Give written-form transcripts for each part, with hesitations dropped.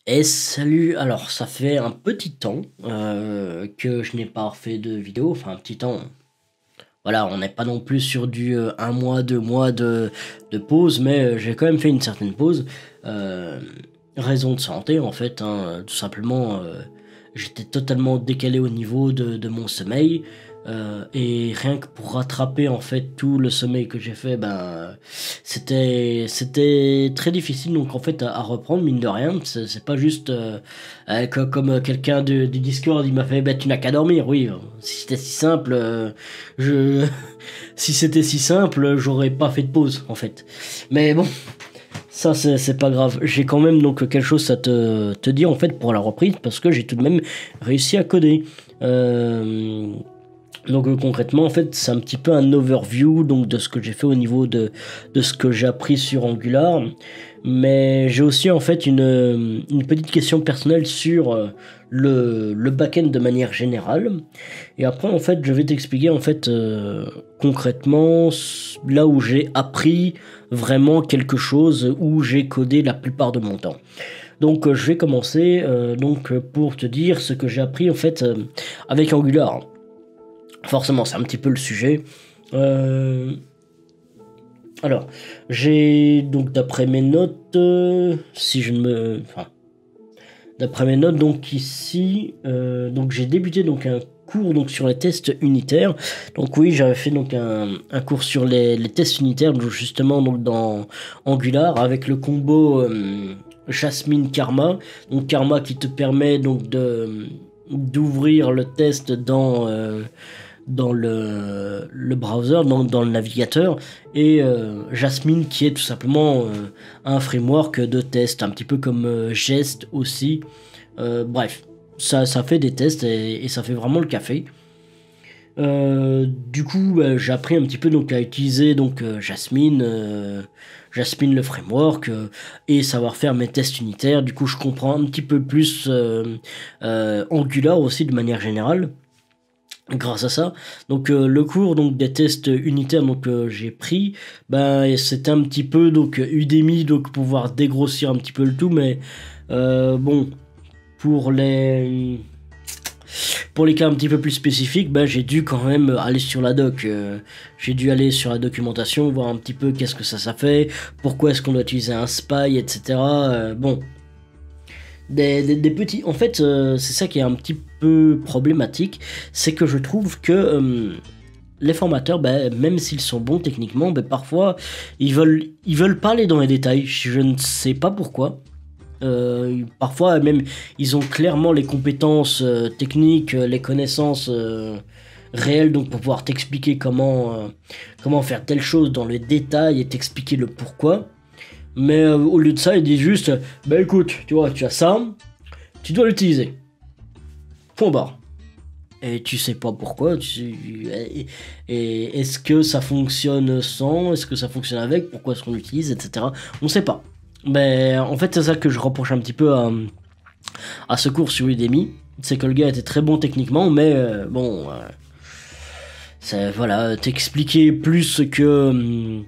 Et salut, alors ça fait un petit temps que je n'ai pas refait de vidéo, enfin un petit temps, voilà, on n'est pas non plus sur du un mois, 2 mois de pause, mais j'ai quand même fait une certaine pause. Euh, Raison de santé en fait, hein, tout simplement, j'étais totalement décalé au niveau de mon sommeil. Et rien que pour rattraper en fait tout le sommeil que j'ai fait, ben c'était très difficile donc en fait à reprendre mine de rien. C'est pas juste comme quelqu'un du Discord il m'a fait bah tu n'as qu'à dormir. Oui, si c'était si simple, je si c'était si simple j'aurais pas fait de pause en fait. Mais bon, ça c'est pas grave. J'ai quand même donc quelque chose à te dire en fait pour la reprise parce que j'ai tout de même réussi à coder. Euh, concrètement, en fait, c'est un petit peu un overview donc, de ce que j'ai fait au niveau de ce que j'ai appris sur Angular. Mais j'ai aussi en fait une petite question personnelle sur le back-end de manière générale. Et après, en fait, je vais t'expliquer en fait concrètement là où j'ai appris vraiment quelque chose, où j'ai codé la plupart de mon temps. Donc, je vais commencer pour te dire ce que j'ai appris en fait avec Angular. Forcément, c'est un petit peu le sujet. Euh, alors, j'ai donc d'après mes notes, si je ne me, enfin, d'après mes notes donc ici, donc j'ai débuté donc un cours donc sur les tests unitaires. Donc oui, j'avais fait donc un cours sur les tests unitaires, donc justement donc dans Angular avec le combo Jasmine Karma. Donc Karma qui te permet donc de d'ouvrir le test dans le browser, dans le navigateur, et Jasmine qui est tout simplement un framework de test, un petit peu comme Jest aussi. Bref, ça fait des tests et ça fait vraiment le café. Du coup, bah, j'ai appris un petit peu donc à utiliser donc Jasmine le framework et savoir faire mes tests unitaires. Du coup, je comprends un petit peu plus Angular aussi de manière générale grâce à ça. Donc le cours donc des tests unitaires donc j'ai pris, ben c'était un petit peu donc Udemy donc pour pouvoir dégrossir un petit peu le tout, mais bon pour les cas un petit peu plus spécifiques, ben j'ai dû quand même aller sur la doc, j'ai dû aller sur la documentation voir un petit peu qu'est-ce que ça fait, pourquoi est-ce qu'on doit utiliser un spy, etc. Bon, des petits. En fait, c'est ça qui est un petit peu problématique, c'est que je trouve que les formateurs, ben, même s'ils sont bons techniquement, ben, parfois ils veulent pas aller dans les détails. Je ne sais pas pourquoi. Parfois même ils ont clairement les compétences techniques, les connaissances réelles donc pour pouvoir t'expliquer comment faire telle chose dans le détail et t'expliquer le pourquoi. Mais au lieu de ça, il dit juste, bah écoute, tu vois, tu as ça, tu dois l'utiliser. Point barre. Et tu sais pas pourquoi, et est-ce que ça fonctionne sans, est-ce que ça fonctionne avec, pourquoi est-ce qu'on l'utilise, etc. On sait pas. Mais en fait, c'est ça que je reproche un petit peu à ce cours sur Udemy. C'est que le gars était très bon techniquement, mais bon, voilà, t'expliquer plus que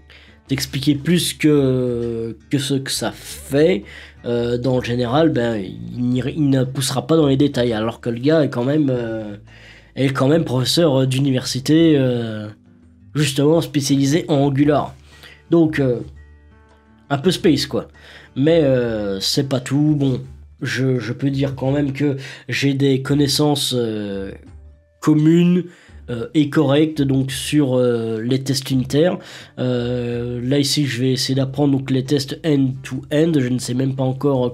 ce que ça fait. Dans le général, ben, il ne poussera pas dans les détails, alors que le gars est quand même professeur d'université, justement spécialisé en Angular. Donc, un peu space, quoi. Mais c'est pas tout. Bon, je peux dire quand même que j'ai des connaissances communes et correctes donc sur les tests unitaires. Là ici je vais essayer d'apprendre donc les tests end-to-end. Je ne sais même pas encore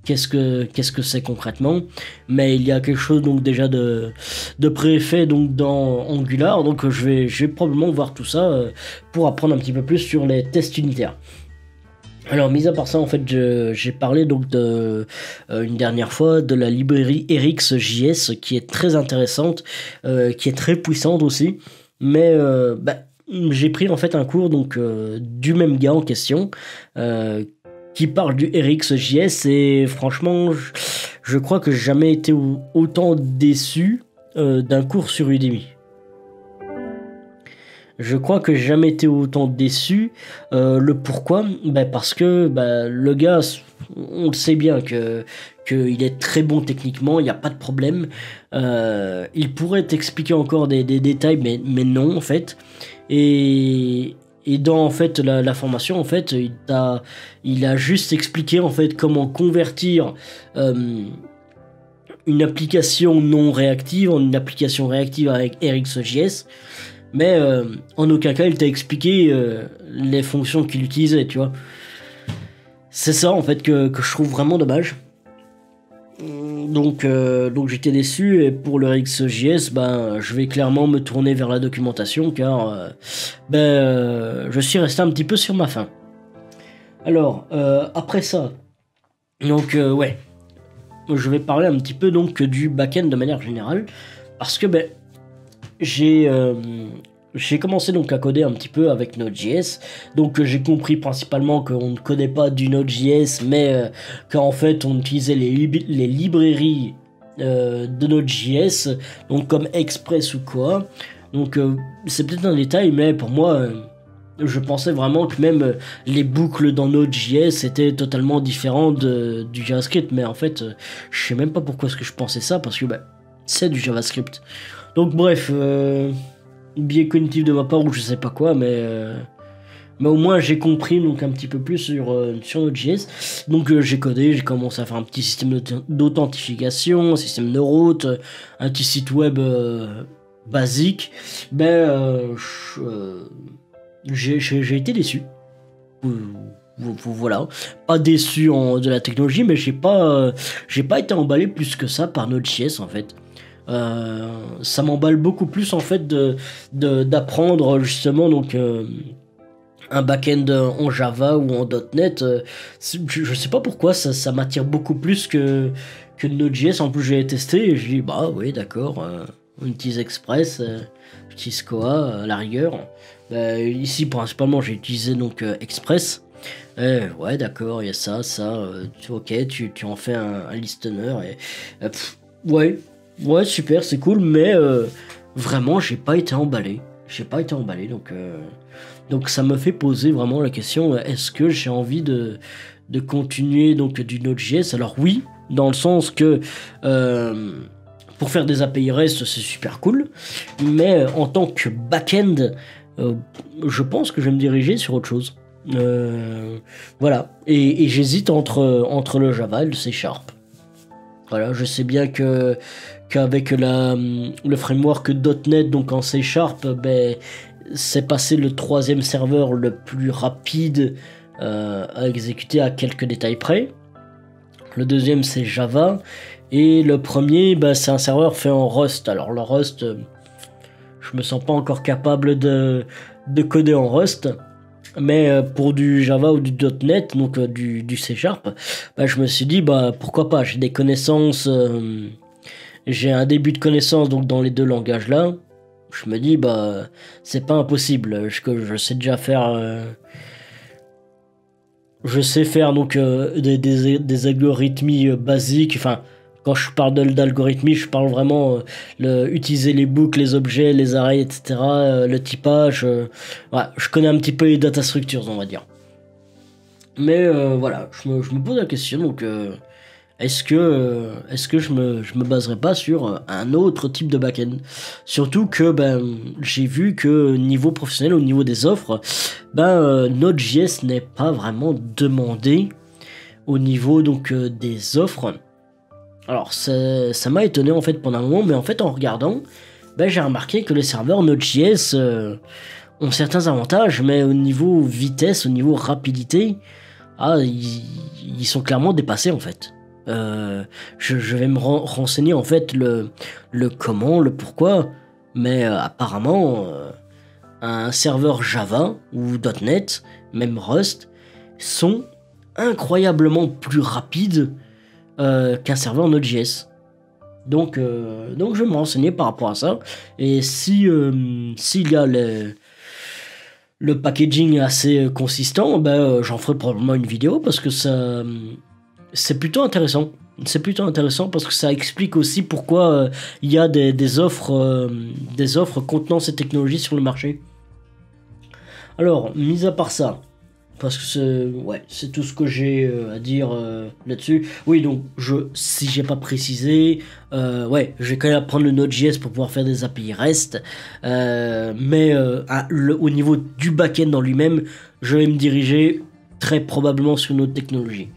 qu'est-ce que c'est concrètement, mais il y a quelque chose donc déjà de préfet donc dans Angular, donc je vais probablement voir tout ça pour apprendre un petit peu plus sur les tests unitaires. Alors, mis à part ça, en fait, j'ai parlé donc une dernière fois de la librairie RxJS qui est très intéressante, qui est très puissante aussi. Mais bah, j'ai pris en fait un cours donc du même gars en question euh, qui parle du RxJS et franchement, je crois que j'ai jamais été autant déçu d'un cours sur Udemy. Je crois que j'ai jamais été autant déçu. Le pourquoi? Ben parce que le gars, on le sait bien qu'il est très bon techniquement, il n'y a pas de problème. Il pourrait t'expliquer encore des détails, mais non en fait. Et dans en fait la formation, en fait, il a juste expliqué en fait comment convertir une application non réactive en une application réactive avec RxJS. Mais en aucun cas il t'a expliqué les fonctions qu'il utilisait, tu vois. C'est ça en fait que je trouve vraiment dommage. Donc j'étais déçu, et pour le RxJS, je vais clairement me tourner vers la documentation, car je suis resté un petit peu sur ma faim. Alors, après ça, donc ouais, je vais parler un petit peu donc du back-end de manière générale, parce que j'ai commencé donc à coder un petit peu avec Node.js, donc j'ai compris principalement qu'on ne codait pas du Node.js, mais qu'en fait on utilisait les librairies de Node.js, donc comme Express ou quoi. Donc c'est peut-être un détail, mais pour moi, je pensais vraiment que même les boucles dans Node.js étaient totalement différentes du JavaScript, mais en fait, je sais même pas pourquoi est-ce que je pensais ça, parce que c'est du JavaScript. Donc bref, biais cognitif de ma part ou je sais pas quoi, mais au moins j'ai compris donc un petit peu plus sur Node.js. Donc j'ai codé, j'ai commencé à faire un petit système d'authentification, un système de route, un petit site web basique. J'ai été déçu. Voilà, pas déçu de la technologie, mais j'ai pas été emballé plus que ça par Node.js en fait. Ça m'emballe beaucoup plus en fait d'apprendre justement donc un back-end en Java ou en .NET. Je sais pas pourquoi ça m'attire beaucoup plus que Node.js. En plus j'ai testé et je dis oui d'accord, on utilise Express, j'utilise Koa à la rigueur. Ici principalement j'ai utilisé donc Express. Ouais d'accord, il y a ça, ok, tu en fais un listener et ouais super, c'est cool, mais vraiment j'ai pas été emballé, donc ça me fait poser vraiment la question, est-ce que j'ai envie de continuer donc du Node.js? Alors oui, dans le sens que pour faire des API REST c'est super cool, mais en tant que back-end, je pense que je vais me diriger sur autre chose. Voilà, et j'hésite entre le Java et le C#. Voilà, je sais bien qu'avec le framework .NET, donc en C#, c'est passé le 3e serveur le plus rapide à exécuter à quelques détails près. Le 2e c'est Java, et le premier c'est un serveur fait en Rust. Alors le Rust, je me sens pas encore capable de coder en Rust. Mais pour du Java ou du .NET, donc du C#, je me suis dit pourquoi pas, j'ai des connaissances, j'ai un début de connaissance donc dans les deux langages là. Je me dis c'est pas impossible, je sais déjà faire, je sais faire donc des algorithmies basiques. Enfin, quand je parle d'algorithmie, je parle vraiment utiliser les boucles, les objets, les arrays, etc. Le typage. Je connais un petit peu les data structures, on va dire. Mais voilà, je me pose la question, donc est-ce que je me baserai pas sur un autre type de back-end? Surtout que j'ai vu que niveau professionnel, au niveau des offres, Node.js n'est pas vraiment demandé au niveau donc des offres. Alors ça m'a étonné en fait pendant un moment, mais en fait en regardant, j'ai remarqué que les serveurs Node.js ont certains avantages, mais au niveau vitesse, au niveau rapidité, ils sont clairement dépassés en fait. Je vais me renseigner en fait le comment, le pourquoi, mais apparemment un serveur Java ou .NET, même Rust, sont incroyablement plus rapides qu'un serveur Node.js. Donc je vais me renseigner par rapport à ça, et s'il y a le packaging assez consistant, j'en ferai probablement une vidéo, parce que c'est plutôt intéressant. C'est plutôt intéressant parce que ça explique aussi pourquoi il y a des offres contenant ces technologies sur le marché. Alors, mis à part ça, parce que c'est tout ce que j'ai à dire là-dessus. Oui, donc si j'ai pas précisé, je vais quand même apprendre le Node.js pour pouvoir faire des API REST, mais au niveau du back-end en lui-même, je vais me diriger très probablement sur une autre technologie.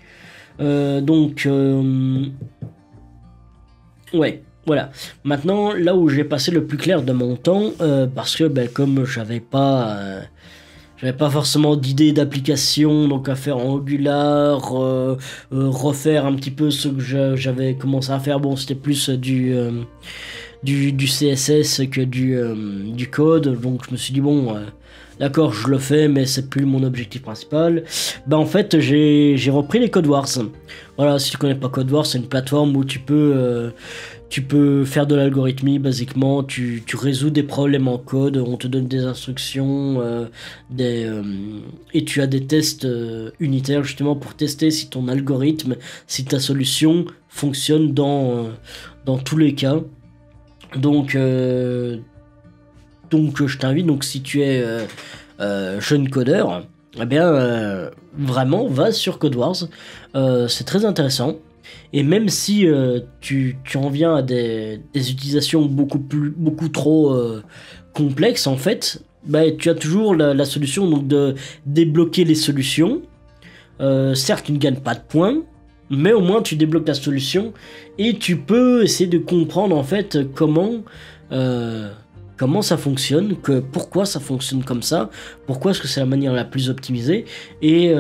Ouais, voilà. Maintenant, là où j'ai passé le plus clair de mon temps, parce que comme j'avais pas forcément d'idée d'application, donc à faire en Angular, refaire un petit peu ce que j'avais commencé à faire. Bon, c'était plus du CSS que du code, donc je me suis dit bon, d'accord, je le fais, mais c'est plus mon objectif principal. En fait, j'ai repris les Code Wars. Voilà, si tu connais pas Code Wars, c'est une plateforme où tu peux faire de l'algorithmie, basiquement. Tu résous des problèmes en code, on te donne des instructions, et tu as des tests unitaires justement pour tester si ton algorithme, si ta solution fonctionne dans tous les cas. Donc je t'invite, donc si tu es jeune codeur, eh bien vraiment va sur Code Wars, c'est très intéressant. Et même si tu en viens à des utilisations beaucoup trop complexes, en fait, tu as toujours la solution donc de débloquer les solutions. Certes, tu ne gagnes pas de points, mais au moins tu débloques la solution et tu peux essayer de comprendre en fait comment ça fonctionne, pourquoi ça fonctionne comme ça, pourquoi est-ce que c'est la manière la plus optimisée, et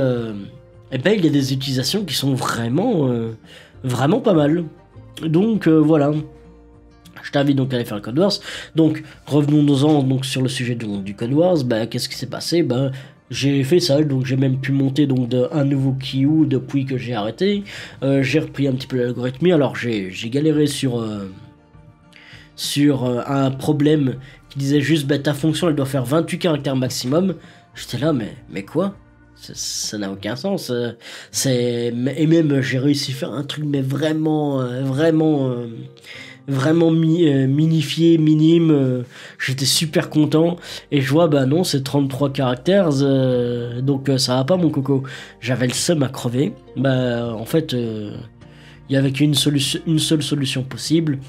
il y a des utilisations qui sont vraiment pas mal. Donc voilà. Je t'invite donc à aller faire le Code Wars. Donc revenons-en donc sur le sujet du Code Wars. Qu'est-ce qui s'est passé? J'ai fait ça, donc j'ai même pu monter donc un nouveau queue depuis que j'ai arrêté. J'ai repris un petit peu l'algorithmie. Alors j'ai galéré sur un problème qui disait juste ta fonction elle doit faire 28 caractères maximum. J'étais là mais quoi? Ça n'a aucun sens. Et même j'ai réussi à faire un truc mais vraiment minifié, minime. J'étais super content et je vois non, c'est 33 caractères, donc ça va pas mon coco. J'avais le seum à crever. En fait il y avait qu'une seule solution possible.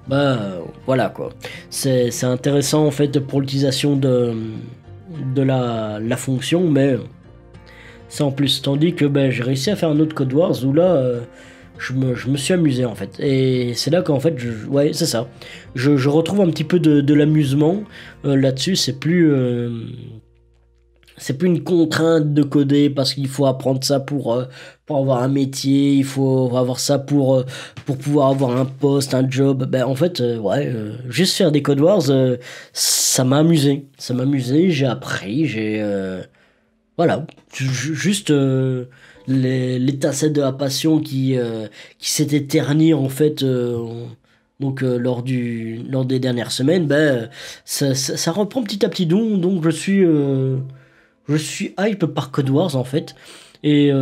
Voilà quoi. C'est intéressant en fait pour l'utilisation de la fonction, mais ça en plus, tandis que j'ai réussi à faire un autre Code Wars où là je me suis amusé en fait, et c'est là qu'en fait c'est ça, je retrouve un petit peu de l'amusement là-dessus. C'est plus une contrainte de coder parce qu'il faut apprendre ça pour avoir un métier, il faut avoir ça pour pouvoir avoir un poste, un job. En fait juste faire des Code Wars, ça m'a amusé, j'ai appris, voilà, juste l'étincelle de la passion qui s'était ternie en fait lors des dernières semaines. Ça reprend petit à petit, donc je suis hype par Code Wars en fait, et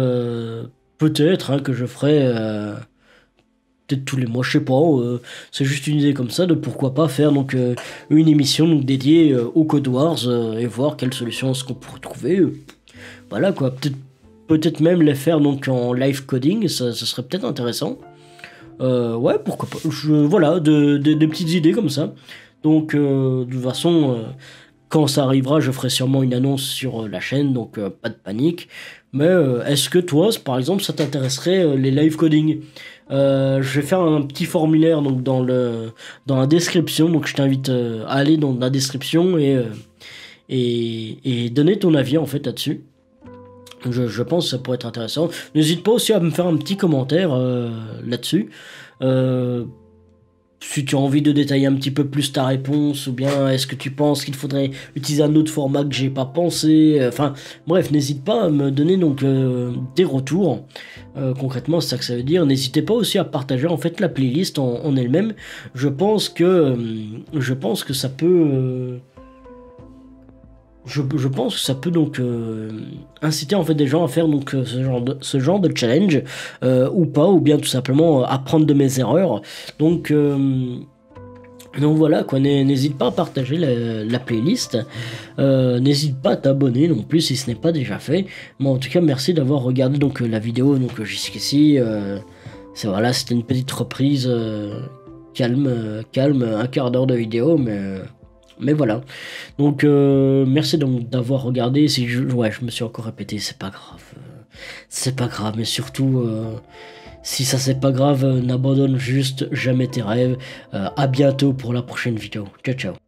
peut-être que je ferai peut-être tous les mois, je sais pas, c'est juste une idée comme ça de pourquoi pas faire donc une émission donc dédiée au Code Wars, et voir quelles solutions est-ce qu'on pourrait trouver. Voilà quoi, peut-être même les faire donc en live coding, ça serait peut-être intéressant. Ouais, pourquoi pas. Voilà, des petites idées comme ça. Donc de toute façon, quand ça arrivera, je ferai sûrement une annonce sur la chaîne, donc pas de panique. Mais est-ce que toi, par exemple, ça t'intéresserait les live coding? Je vais faire un petit formulaire donc dans la description, donc je t'invite à aller dans la description et donner ton avis en fait là-dessus. Je pense que ça pourrait être intéressant. N'hésite pas aussi à me faire un petit commentaire là-dessus. Si tu as envie de détailler un petit peu plus ta réponse, ou bien est-ce que tu penses qu'il faudrait utiliser un autre format que j'ai pas pensé. Enfin, bref, n'hésite pas à me donner donc des retours. Concrètement, c'est ça que ça veut dire. N'hésitez pas aussi à partager en fait la playlist en elle-même. Je pense que ça peut. Je pense que ça peut donc inciter en fait des gens à faire donc ce genre de challenge, ou pas, ou bien tout simplement apprendre de mes erreurs. Donc Donc voilà quoi, n'hésite pas à partager la playlist, n'hésite pas à t'abonner non plus si ce n'est pas déjà fait. Mais en tout cas merci d'avoir regardé donc la vidéo donc jusqu'ici. Voilà, c'était une petite reprise calme, un quart d'heure de vidéo, mais voilà. Donc merci donc d'avoir regardé. Si je me suis encore répété, c'est pas grave. C'est pas grave, mais surtout, si ça c'est pas grave, n'abandonne juste jamais tes rêves. À bientôt pour la prochaine vidéo. Ciao ciao.